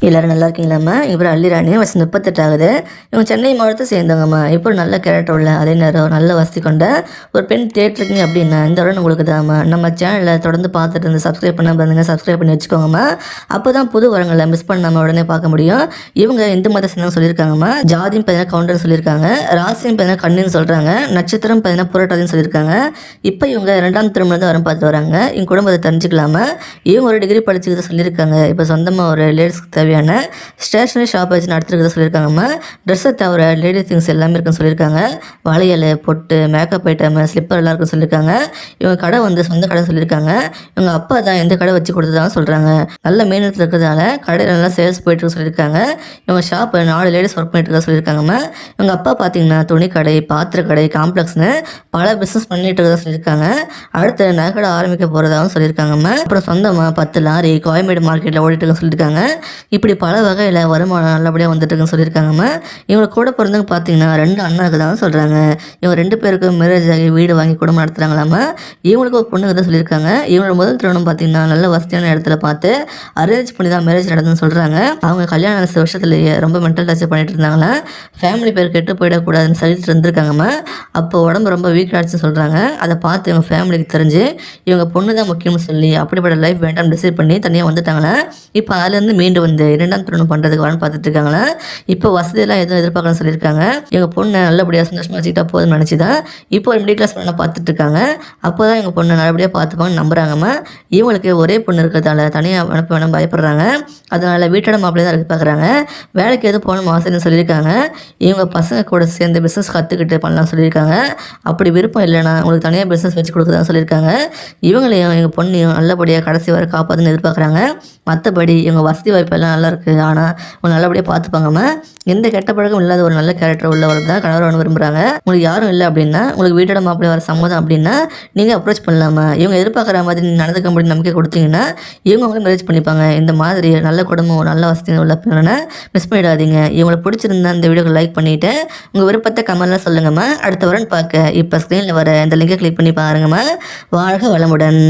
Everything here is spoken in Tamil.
எல்லாரும் நல்லா இருக்கீங்களாம்மா? இவர் அள்ளிராணி வயசு 38 ஆகுது. இவங்க சென்னை மாவட்டத்தை சேர்ந்தவங்கம்மா. இப்போ நல்ல கேரக்டர் உள்ள அதே நேரம் நல்ல வசதி கொண்ட ஒரு பெண் தேட்டருக்கீங்க அப்படின்னா இந்த உடனே உங்களுக்கு தாம்மா நம்ம சேனலில் தொடர்ந்து பார்த்துட்டு இருந்து சப்ஸ்கிரைப் பண்ண பாருங்க, சப்ஸ்கிரைப் பண்ணி வச்சுக்கோங்கம்மா. அப்போ தான் புது வரங்களை மிஸ் பண்ணாமல் உடனே பார்க்க முடியும். இவங்க இந்து மத சேர்ந்தவங்க சொல்லியிருக்காங்கம்மா. ஜாதியும் பார்த்தீங்கன்னா கவுண்டர்னு சொல்லியிருக்காங்க, ராசியும் பார்த்தீங்கன்னா கண்ணுன்னு சொல்கிறாங்க, நட்சத்திரம் பார்த்தீங்கன்னா புரட்டாதின்னு சொல்லியிருக்காங்க. இப்போ இவங்க 2ஆம் திருமணம் தான் வரும் பார்த்துட்டு வராங்க. எங்கள் குடும்பத்தை தெரிஞ்சுக்கலாமா? இவங்க ஒரு டிகிரி படிச்சுக்கிட்டு சொல்லியிருக்காங்க. இப்போ சொந்தமாக ஒரு லேடிஸ்க்கு தேவையான ஸ்டேஷனரி ஷாப் வச்சு நடத்துறத சொல்லியிருக்காங்கம்மா. ட்ரெஸ்ஸை தவிர லேடி திங்ஸ் எல்லாமே இருக்குன்னு சொல்லியிருக்காங்க. வளையல், பொட்டு, மேக்கப் ஐட்டம், ஸ்லிப்பர் எல்லாம் இருக்குன்னு சொல்லியிருக்காங்க. இவங்க கடை வந்து சொந்த கடை சொல்லியிருக்காங்க. இவங்க அப்பா தான் எந்த கடை வச்சு கொடுத்ததாக சொல்கிறாங்க. நல்ல மெயினத்தில் இருக்கிறதால கடையில் நல்லா சேல்ஸ் போயிட்டு சொல்லியிருக்காங்க. இவங்க ஷாப் 4 லேடிஸ் ஒர்க் பண்ணிட்டு இருக்கா சொல்லியிருக்காங்கம்மா. இவங்க அப்பா பார்த்தீங்கன்னா துணி கடை, பாத்திர கடை, காம்ப்ளெக்ஸ்னு பல பிஸ்னஸ் பண்ணிட்டு இருக்கதா சொல்லியிருக்காங்க. அடுத்து நகைக்கடை ஆரம்பிக்க போகிறதாகவும் சொல்லியிருக்காங்கம்மா. அப்புறம் சொந்தமாக 10 லாரி கோயம்பேடு மார்க்கெட்டில் ஓடிட்டு இருக்குன்னு சொல்லியிருக்காங்க. இப்படி பல வகையில் வருமானம் நல்லபடியாக வந்துட்டு இருக்குன்னு சொல்லியிருக்காங்கம்மா. இவங்க கூட பிறந்தவங்க பார்த்தீங்கன்னா 2 அண்ணாக்கு தான் சொல்கிறாங்க. இவங்க 2 பேருக்கும் மேரேஜ் ஆகி வீடு வாங்கி குடும்பம் நடத்துகிறாங்களாம்மா. இவங்களுக்கு ஒரு பொண்ணுக்கு தான் சொல்லியிருக்காங்க. இவங்களோட முதல் திருமணம் பார்த்தீங்கன்னா நல்ல வசதியான இடத்துல பார்த்து அரேஞ்ச் பண்ணி தான் மேரேஜ் நடந்ததுன்னு சொல்கிறாங்க. அவங்க கல்யாணம் ஆன வருஷத்துலேயே ரொம்ப மென்டல் டார்ச்சர் பண்ணிட்டு இருந்தாங்களா. ஃபேமிலி பேர் கெட்டு போயிடக்கூடாதுன்னு சொல்லிட்டு இருந்திருக்காங்கம்மா. அப்போ உடம்பு ரொம்ப வீக் ஆகிடுச்சுன்னு சொல்கிறாங்க. அதை பார்த்து இவங்க ஃபேமிலிக்கு தெரிஞ்சு இவங்க பொண்ணு தான் முக்கியம்னு சொல்லி அப்படிப்பட்ட லைஃப் வேண்டாம் டிசைட் பண்ணி தனியாக வந்துட்டாங்களா. இப்போ அதுலேருந்து மீண்டு வந்து 2ஆம் திருமணம் பண்ணுறதுக்கு வரன்னு பார்த்துட்டு இருக்காங்களா. இப்போ வசதியெல்லாம் எதுவும் எதிர்பார்க்கணும்னு சொல்லியிருக்காங்க. இவங்க பொண்ணை நல்லபடியாக சந்தோஷமாக வச்சுக்கிட்டா போதும்னு நினச்சி தான் இப்போ ஒரு மிடில் கிளாஸ் பொண்ணை பார்த்துட்டு இருக்காங்க. அப்போ தான் இவங்க பொண்ணை நல்லபடியாக பார்த்துப்பாங்கன்னு நம்புறாங்கம்மா. இவங்களுக்கு ஒரே பொண்ணு இருக்கிறதால தனியாக அனுப்ப வேணும் பயப்படுறாங்க. அதனால் வீட்டோட மாப்பிள்ளை தான் இருக்கு பார்க்குறாங்க. வேலைக்கு எதுவும் போகணும் ஆசைன்னு சொல்லியிருக்காங்க. இவங்க பசங்க கூட சேர்ந்து பிஸ்னஸ் கற்றுக்கிட்டு பண்ணலாம்னு சொல்லியிருக்காங்க. அப்படி விருப்பம் இல்லைன்னா உங்களுக்கு தனியாக பிஸ்னஸ் வச்சு கொடுக்குதான்னு சொல்லியிருக்காங்க. இவங்களையும் எங்கள் பொண்ணையும் நல்லபடியாக கடைசி வரை காப்பாற்றுன்னு எதிர்பார்க்குறாங்க. மற்றபடி இவங்க வசதி வாய்ப்பெல்லாம் நல்லா இருக்குது. ஆனால் அவங்க நல்லபடியாக பார்த்துப்பாங்கம்மா. எந்த கெட்ட பழக்கம் இல்லாத ஒரு நல்ல கேரக்டர் உள்ளவர் தான் கணவர் விரும்புகிறாங்க. உங்களுக்கு யாரும் இல்லை அப்படின்னா உங்களுக்கு வீட்டோட மாப்பிள்ளை வர சம்மதம் அப்படின்னா நீங்கள் அப்ரோச் பண்ணலாமா. இவங்க எதிர்பார்க்குற மாதிரி நடந்துக்க முடியும் நம்பிக்கை கொடுத்தீங்கன்னா இவங்க அவங்களும் மேரேஜ் பண்ணிப்பாங்க. இந்த மாதிரி நல்ல குடும்பம் நல்ல வசதி உள்ள பெண்ணை மிஸ் பண்ணிடாதீங்க. இவங்களை பிடிச்சிருந்தா இந்த வீடியோக்கு லைக் பண்ணிவிட்டு உங்கள் விருப்பத்தை கமெண்ட்லாம் சொல்லுங்கம்மா. அடுத்த வரன்னு பார்க்க இப்போ ஸ்க்ரீனில் வர இந்த லிங்கை கிளிக் பண்ணி பாருங்கம்மா. வாழ்க வளமுடன்.